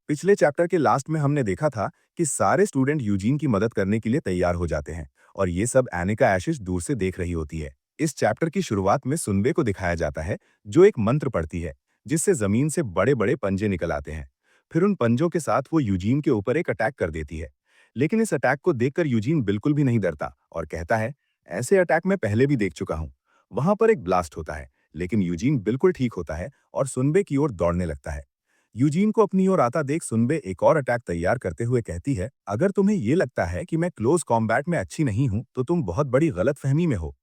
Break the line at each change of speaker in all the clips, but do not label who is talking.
पिछले चैप्टर के लास्ट में हमने देखा था कि सारे स्टूडेंट यूजीन की मदद करने के लिए तैयार हो जाते हैं और ये सब एनिका एशिश दूर से देख रही होती है। इस चैप्टर की शुरुआत में सुनबे को दिखाया जाता है जो एक मंत्र पढ़ती है जिससे जमीन से बड़े बड़े पंजे निकल आते हैं। फिर उन पंजों के साथ वो यूजीन के ऊपर एक अटैक कर देती है। लेकिन इस अटैक को देखकर यूजीन बिल्कुल भी नहीं डरता और कहता है, ऐसे अटैक मैं पहले भी देख चुका हूँ। वहां पर एक ब्लास्ट होता है, लेकिन यूजीन बिल्कुल ठीक होता है और सुनबे की ओर दौड़ने लगता है। यूजीन को अपनी ओर आता देख सुनबे एक और अटैक तैयार करते हुए कहती है, अगर तुम्हें ये लगता है कि मैं क्लोज कॉम्बैट में अच्छी नहीं हूं तो तुम बहुत बड़ी गलतफहमी में हो।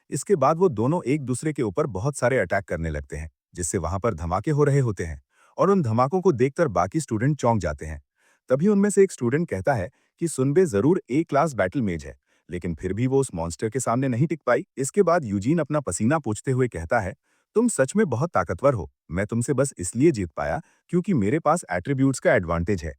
इसके बाद वो दोनों एक दूसरे के ऊपर बहुत सारे अटैक करने लगते हैं, जिससे वहां पर धमाके हो रहे होते हैं और उन धमाकों को देखकर बाकी स्टूडेंट चौंक जाते हैं। तभी उनमें से एक स्टूडेंट कहता है कि सुनबे जरूर ए क्लास बैटल मेज है, लेकिन फिर भी वो उस मॉन्स्टर के सामने नहीं टिक पाई। इसके बाद यूजीन अपना पसीना पोंछते हुए कहता है, तुम सच में बहुत ताकतवर हो, मैं तुमसे बस इसलिए जीत पाया क्योंकि मेरे पास एट्रीब्यूट्स का एडवांटेज है।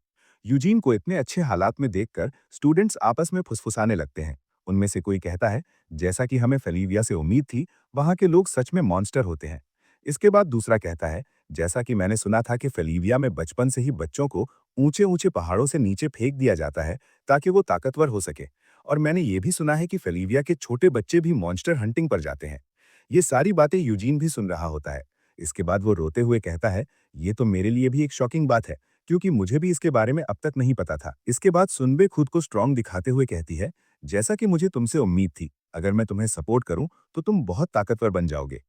यूजीन को इतने अच्छे हालात में देखकर स्टूडेंट्स आपस में फुसफुसाने लगते हैं। उनमें से कोई कहता है, जैसा कि हमें फेलिविया से उम्मीद थी, वहां के लोग सच में मॉन्स्टर होते हैं। इसके बाद दूसरा कहता है, जैसा कि मैंने सुना था कि फेलिविया में बचपन से ही बच्चों को ऊंचे ऊंचे पहाड़ों से नीचे फेंक दिया जाता है ताकि वो ताकतवर हो सके, और मैंने ये भी सुना है कि फेलिविया के छोटे बच्चे भी मॉन्स्टर हंटिंग पर जाते हैं। ये सारी बातें यूजीन भी सुन रहा होता है। इसके बाद वो रोते हुए कहता है, ये तो मेरे लिए भी एक शॉकिंग बात है, क्योंकि मुझे भी इसके बारे में अब तक नहीं पता था। इसके बाद सुनबे खुद को स्ट्रांग दिखाते हुए कहती है, जैसा कि मुझे तुमसे उम्मीद थी, अगर मैं तुम्हें सपोर्ट करूं तो तुम बहुत ताकतवर बन जाओगे।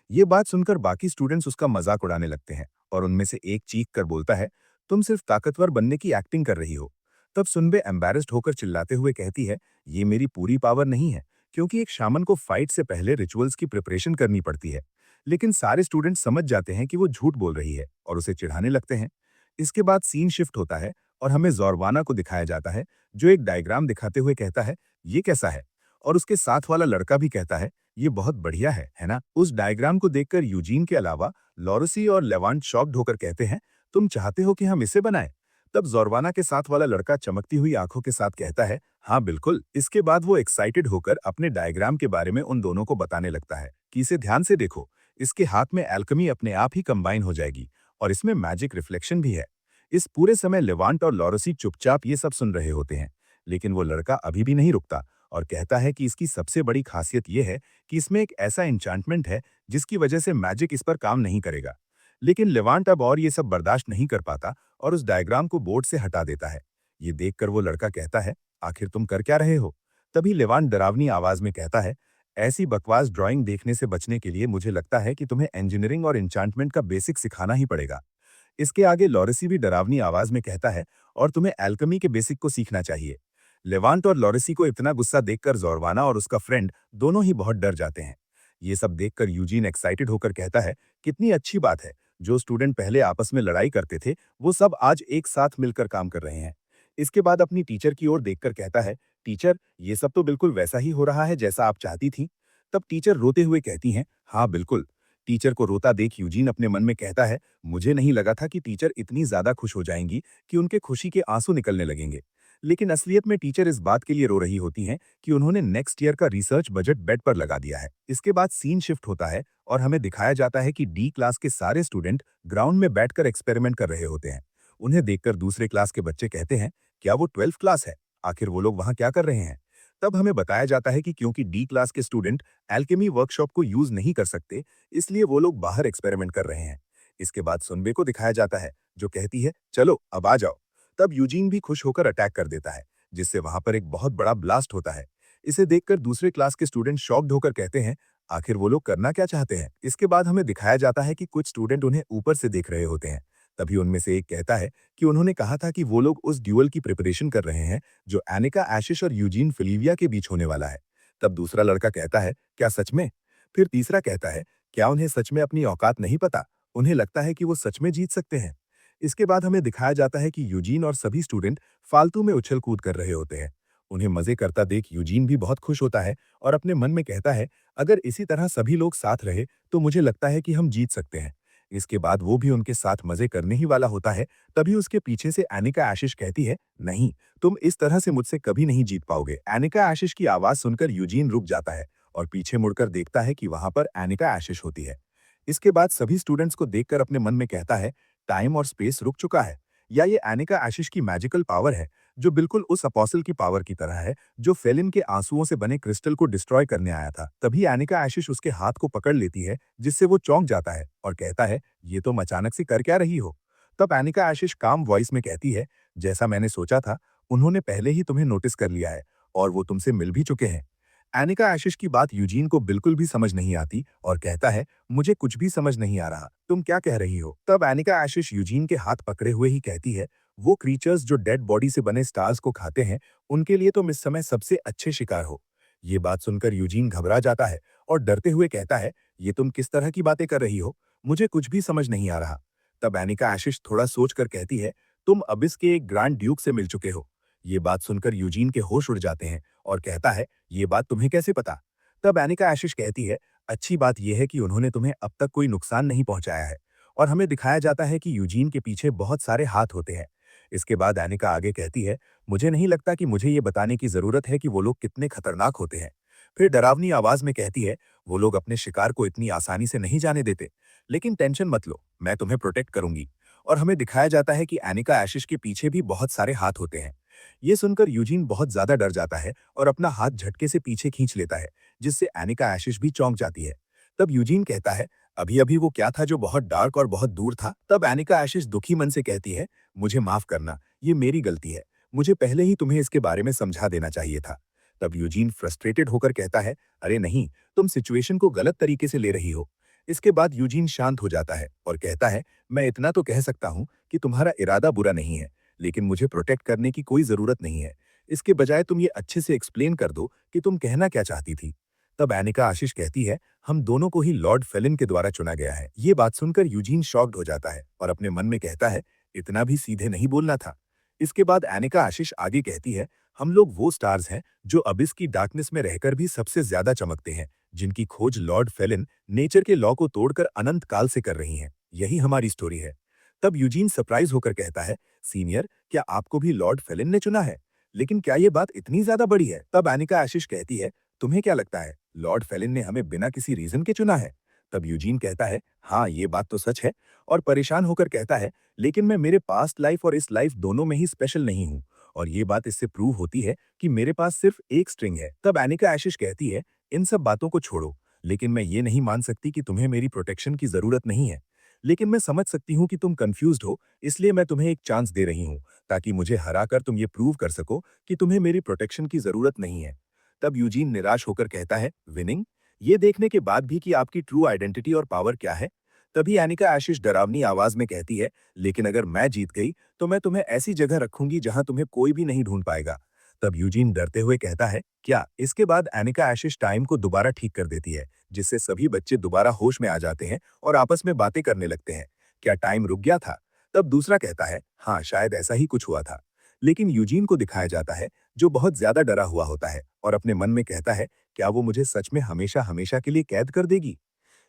ये बात सुनकर बाकी स्टूडेंट्स उसका मजाक उड़ाने लगते हैं और उनमें से एक चीख कर बोलता है, तुम सिर्फ ताकतवर बनने की एक्टिंग कर रही हो। तब सुनबे एम्बैरेस्ड होकर चिल्लाते हुए कहती है, ये मेरी पूरी पावर नहीं है, क्योंकि एक शामन को फाइट से पहले रिचुअल्स की प्रिपरेशन करनी पड़ती है। लेकिन सारे स्टूडेंट समझ जाते हैं कि वो झूठ बोल रही है और उसे चिढ़ाने लगते हैं। इसके बाद सीन शिफ्ट होता है और हमें जोरवाना को दिखाया जाता है, जो एक डायग्राम दिखाते हुए कहता है, ये कैसा है? और उसके साथ वाला लड़का भी कहता है, ये बहुत बढ़िया है ना? उस डायग्राम को देखकर यूजीन के अलावा लॉरेसी और लेवांट शॉक्ड होकर कहते हैं, तुम चाहते हो कि हम इसे बनाएं? तब जोरवाना के साथ वाला लड़का चमकती हुई आंखों के साथ कहता है, हाँ बिल्कुल। इसके बाद वो एक्साइटेड होकर अपने डायग्राम के बारे में उन दोनों को बताने लगता है कि इसे ध्यान से देखो, इसके हाथ में एल्केमी अपने आप ही कंबाइन हो जाएगी और इसमें मैजिक रिफ्लेक्शन भी है। इस पूरे समय लेवांट और लॉरेसी चुपचाप ये सब सुन रहे होते हैं, लेकिन वो लड़का अभी भी नहीं रुकता और कहता है कि इसकी सबसे बड़ी खासियत यह है कि इसमें एक ऐसा एन्चांटमेंट है जिसकी वजह से मैजिक इस पर काम नहीं करेगा। लेकिन लेवांट अब और ये सब बर्दाश्त नहीं कर पाता और उस डायग्राम को बोर्ड से हटा देता है। ये देखकर वो लड़का कहता है, आखिर तुम कर क्या रहे हो? तभी लेवांट डरावनी आवाज में कहता है, ऐसी बकवास ड्राइंग देखने से बचने के लिए मुझे लगता है कि तुम्हें इंजीनियरिंग और एन्चांटमेंट का बेसिक सिखाना ही पड़ेगा। इसके आगे लॉरेसी भी डरावनी आवाज में कहता है, और तुम्हें एल्केमी के बेसिक को सीखना चाहिए। लेवांट और लॉरेसी को इतना गुस्सा देखकर जोरवाना और उसका फ्रेंड दोनों ही बहुत डर जाते हैं। ये सब देखकर यूजीन एक्साइटेड होकर कहता है, कितनी अच्छी बात है, जो स्टूडेंट पहले आपस में लड़ाई करते थे वो सब आज एक साथ मिलकर काम कर रहे हैं। इसके बाद अपनी टीचर की ओर देखकर कहता है, टीचर ये सब तो बिल्कुल वैसा ही हो रहा है जैसा आप चाहती थी। तब टीचर रोते हुए कहती हैं, हाँ बिल्कुल। टीचर को रोता देख यूजीन अपने मन में कहता है, मुझे नहीं लगा था कि टीचर इतनी ज्यादा खुश हो जाएंगी कि उनके खुशी के आंसू निकलने लगेंगे। लेकिन असलियत में टीचर इस बात के लिए रो रही होती हैं कि उन्होंने नेक्स्ट ईयर का रिसर्च बजट बेड पर लगा दिया है। इसके बाद सीन शिफ्ट होता है और हमें दिखाया जाता है कि डी क्लास के सारे स्टूडेंट ग्राउंड में बैठकर एक्सपेरिमेंट कर रहे होते हैं। उन्हें देखकर दूसरे क्लास के बच्चे कहते हैं, क्या वो 12th क्लास है? आखिर वो लोग वहां क्या कर रहे हैं? तब हमें बताया जाता है कि क्योंकि डी क्लास के स्टूडेंट एल्केमी वर्कशॉप को यूज नहीं कर सकते, इसलिए वो लोग बाहर एक्सपेरिमेंट कर रहे हैं। इसके बाद सुनबे को दिखाया जाता है, जो कहती है, चलो अब आ जाओ। तब यूजीन भी खुश होकर अटैक कर देता है, जिससे वहां पर एक बहुत बड़ा ब्लास्ट होता है। इसे देखकर दूसरे क्लास के स्टूडेंट शॉक्ड होकर कहते हैं, आखिर वो लोग करना क्या चाहते हैं? इसके बाद हमें दिखाया जाता है कि कुछ स्टूडेंट उन्हें ऊपर से देख रहे होते हैं। तभी उनमें से एक कहता है कि उन्होंने कहा था कि वो लोग उस ड्यूअल की प्रिपरेशन कर रहे हैं जो एनिका एशिश और यूजीन फिलिविया के बीच होने वाला है। तब दूसरा लड़का कहता है, क्या सच में? फिर तीसरा कहता है, क्या उन्हें सच में अपनी औकात नहीं पता? उन्हें लगता है कि वो सच में जीत सकते हैं। इसके बाद हमें दिखाया जाता है कि यूजीन और सभी स्टूडेंट फालतू में उछल कूद कर रहे होते हैं। उन्हें मजे करता देख यूजीन भी बहुत खुश होता है और अपने मन में कहता है, अगर इसी तरह सभी लोग साथ रहे तो मुझे लगता है कि हम जीत सकते हैं। इसके बाद वो भी उनके साथ मजे करने ही वाला होता है। तभी उसके पीछे से एनिका एशिश कहती है, नहीं, तुम इस तरह से मुझसे कभी नहीं जीत पाओगे। एनिका एशिश की आवाज सुनकर यूजीन रुक जाता है और पीछे मुड़कर देखता है कि वहां पर एनिका एशिश होती है। इसके बाद सभी स्टूडेंट्स को देखकर अपने मन में कहता है, टाइम और स्पेस रुक चुका है। या ये एनिका आशीष की मैजिकल पावर है, जो बिल्कुल उस अपोस्टल की पावर की तरह है, जो फेलिन के आंसुओं से बने क्रिस्टल को डिस्ट्रॉय करने आया था। तभी एनिका आशीष उसके हाथ को पकड़ लेती है, जिससे वो चौंक जाता है और कहता है, ये तुम अचानक से कर क्या रही हो? तब एनिका आशीष काम वॉइस में कहती है, जैसा मैंने सोचा था, उन्होंने पहले ही तुम्हें नोटिस कर लिया है और वो तुमसे मिल भी चुके हैं। एनिका आशीष की बात यूजीन को बिल्कुल भी समझ नहीं आती और कहता है, मुझे कुछ भी समझ नहीं आ रहा, तुम क्या कह रही हो? तब एनिका आशीष यूजीन के हाथ पकड़े हुए ही कहती है, वो क्रीचर्स जो डेड बॉडी से बने स्टार्स को खाते हैं, उनके लिए तुम इस समय सबसे अच्छे शिकार हो। ये बात सुनकर यूजीन घबरा जाता है और डरते हुए कहता है, ये तुम किस तरह की बातें कर रही हो? मुझे कुछ भी समझ नहीं आ रहा। तब एनिका आशीष थोड़ा सोचकर कहती है, तुम अबिस के एक ग्रैंड ड्यूक से मिल चुके हो। ये बात सुनकर यूजीन के होश उड़ जाते हैं और कहता है, ये बात तुम्हें कैसे पता? तब एनिका आशीष कहती है, अच्छी बात यह है कि उन्होंने तुम्हें अब तक कोई नुकसान नहीं पहुंचाया है और हमें दिखाया जाता है कि यूजीन के पीछे बहुत सारे हाथ होते हैं। इसके बाद एनिका आगे कहती है, मुझे नहीं लगता कि मुझे ये बताने की जरूरत है कि वो लोग कितने खतरनाक होते हैं। फिर डरावनी आवाज में कहती है, वो लोग अपने शिकार को इतनी आसानी से नहीं जाने देते, लेकिन टेंशन मत लो, मैं तुम्हें प्रोटेक्ट करूंगी। और हमें दिखाया जाता है कि एनिका एशिश के पीछे भी बहुत सारे हाथ होते हैं। ये सुनकर यूजीन बहुत ज्यादा डर जाता है और अपना हाथ झटके से पीछे खींच लेता है, जिससे एनिका एशिश भी चौंक जाती है। तब यूजीन कहता है, अभी अभी वो क्या था जो बहुत डार्क और बहुत दूर था? तब एनिका एशिश दुखी मन से कहती है, मुझे माफ करना, ये मेरी गलती है, मुझे पहले ही तुम्हें इसके बारे में समझा देना चाहिए था। तब यूजीन फ्रस्ट्रेटेड होकर कहता है, अरे नहीं, तुम सिचुएशन को गलत तरीके से ले रही हो। इसके बाद यूजीन शांत हो जाता है और कहता है, मैं इतना तो कह सकता हूँ कि तुम्हारा इरादा बुरा नहीं है, लेकिन मुझे प्रोटेक्ट करने की कोई जरूरत नहीं है। इसके बजाय तुम ये अच्छे से एक्सप्लेन कर दो कि तुम कहना क्या चाहती थी। तब एनिका आशीष कहती है, हम दोनों को ही लॉर्ड फेलिन के द्वारा चुना गया है। ये बात सुनकर यूजीन शॉक्ड हो जाता है और अपने मन में कहता है, इतना भी सीधे नहीं बोलना था। इसके बाद एनिका आशीष आगे कहती है, हम लोग वो स्टार्स हैं जो अबिस की डार्कनेस में रहकर भी सबसे ज्यादा चमकते हैं, जिनकी खोज लॉर्ड फेलिन नेचर के लॉ को तोड़कर अनंत काल से कर रही हैं। यही हमारी स्टोरी है। तब यूजीन सरप्राइज होकर कहता है, सीनियर, क्या आपको भी लॉर्ड फेलिन ने चुना है? लेकिन क्या ये बात इतनी ज्यादा बड़ी है? तब एनिका आशीष कहती है, तुम्हें क्या लगता है, लॉर्ड फेलिन ने हमें बिना किसी रीजन के चुना है? तब यूजीन कहता है, हाँ, ये बात तो सच है, और परेशान होकर कहता है, लेकिन मैं मेरे पास्ट लाइफ और इस लाइफ दोनों में ही स्पेशल नहीं हूँ, और ये बात इससे प्रूव होती है कि मेरे पास सिर्फ एक स्ट्रिंग है। तब एनिका आशीष कहती है, इन सब बातों को छोड़ो, लेकिन मैं ये नहीं मान सकती कि तुम्हें मेरी प्रोटेक्शन की जरूरत नहीं है। लेकिन मैं समझ सकती हूँ कि तुम कंफ्यूज्ड हो, इसलिए मैं तुम्हें एक चांस दे रही हूँ, ताकि मुझे हराकर तुम ये प्रूव कर सको कि तुम्हें मेरी प्रोटेक्शन की जरूरत नहीं है। तब यूजीन निराश होकर कहता है, विनिंग? ये देखने के बाद भी कि आपकी ट्रू आइडेंटिटी और पावर क्या है? तभी एनिका आशीष डरावनी आवाज में कहती है, लेकिन अगर मैं जीत गई, तो मैं तुम्हें ऐसी जगह रखूंगी जहां तुम्हें कोई भी नहीं ढूंढ पाएगा। तब यूजीन डरते हुए कहता है, क्या? इसके बाद एनिका आशीष टाइम को दोबारा ठीक कर देती है, जिससे सभी बच्चे दोबारा होश में आ जाते हैं और आपस में बातें करने लगते हैं। क्या टाइम रुक गया था? तब दूसरा कहता है, हाँ, शायद ऐसा ही कुछ हुआ था। लेकिन यूजीन को दिखाया जाता है, जो बहुत ज्यादा डरा हुआ होता है और अपने मन में कहता है, क्या वो मुझे सच में हमेशा हमेशा के लिए कैद कर देगी?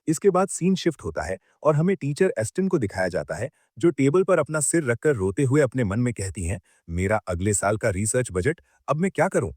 इसके बाद सीन शिफ्ट होता है और हमें टीचर एस्टिन को दिखाया जाता है, जो टेबल पर अपना सिर रखकर रोते हुए अपने मन में कहती हैं, मेरा अगले साल का रिसर्च बजट, अब मैं क्या करूं?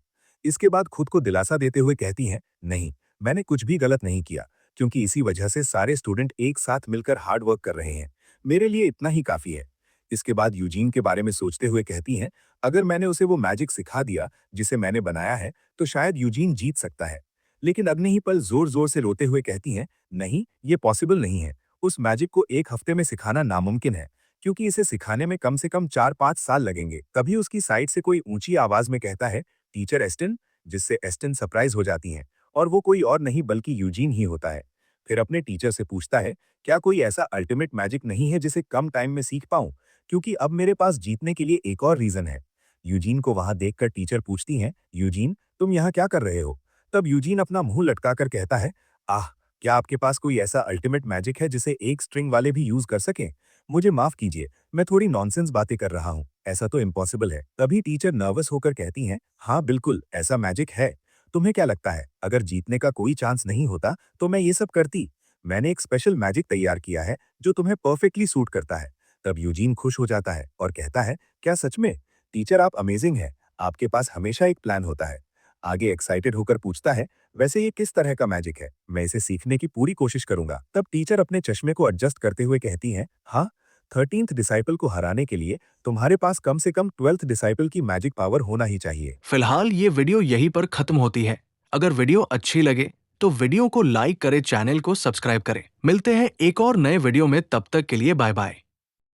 इसके बाद खुद को दिलासा देते हुए कहती हैं, नहीं, मैंने कुछ भी गलत नहीं किया, क्योंकि इसी वजह से सारे स्टूडेंट एक साथ मिलकर हार्ड वर्क कर रहे हैं। मेरे लिए इतना ही काफी है। इसके बाद यूजीन के बारे में सोचते हुए कहती हैं, अगर मैंने उसे वो मैजिक सिखा दिया जिसे मैंने बनाया है, तो शायद यूजीन जीत सकता है। लेकिन अगले ही पल जोर जोर से रोते हुए कहती हैं, नहीं, ये पॉसिबल नहीं है। उस मैजिक को एक हफ्ते में सिखाना नामुमकिन है, क्योंकि इसे सिखाने में कम से कम 4-5 साल लगेंगे। तभी उसकी साइड से कोई ऊंची आवाज में कहता है, टीचर एस्टिन, जिससे एस्टिन सरप्राइज हो जाती हैं, और वो कोई और नहीं बल्कि यूजीन ही होता है। फिर अपने टीचर से पूछता है, क्या कोई ऐसा अल्टीमेट मैजिक नहीं है जिसे कम टाइम में सीख पाऊं, क्योंकि अब मेरे पास जीतने के लिए एक और रीजन है। यूजीन को वहां देखकर टीचर पूछती हैं, यूजीन, तुम यहाँ क्या कर रहे हो? तब यूजीन अपना मुंह लटकाकर कहता है, आह, क्या आपके पास कोई ऐसा अल्टीमेट मैजिक है जिसे एक स्ट्रिंग वाले भी यूज कर सकें? मुझे माफ कीजिए, मैं थोड़ी नॉनसेंस बातें कर रहा हूँ, ऐसा तो इम्पॉसिबल है। तभी टीचर नर्वस होकर कहती हैं, हाँ बिल्कुल, ऐसा मैजिक है। तुम्हें क्या लगता है, अगर जीतने का कोई चांस नहीं होता तो मैं ये सब करती? मैंने एक स्पेशल मैजिक तैयार किया है जो तुम्हें परफेक्टली सूट करता है। तब यूजीन खुश हो जाता है और कहता है, क्या सच में? टीचर, आप अमेजिंग है, आपके पास हमेशा एक प्लान होता है। आगे एक्साइटेड होकर पूछता है, वैसे ये किस तरह का मैजिक है? मैं इसे सीखने की पूरी कोशिश करूंगा। तब टीचर अपने चश्मे को एडजस्ट करते हुए कहती हैं, हाँ, 13th डिसाइपल को हराने के लिए तुम्हारे पास कम से कम 12th डिसाइपल की मैजिक पावर होना ही चाहिए।
फिलहाल ये वीडियो यहीं पर खत्म होती है। अगर वीडियो अच्छी लगे तो वीडियो को लाइक करें, चैनल को सब्सक्राइब करें। मिलते हैं एक और नए वीडियो में, तब तक के लिए बाय बाय।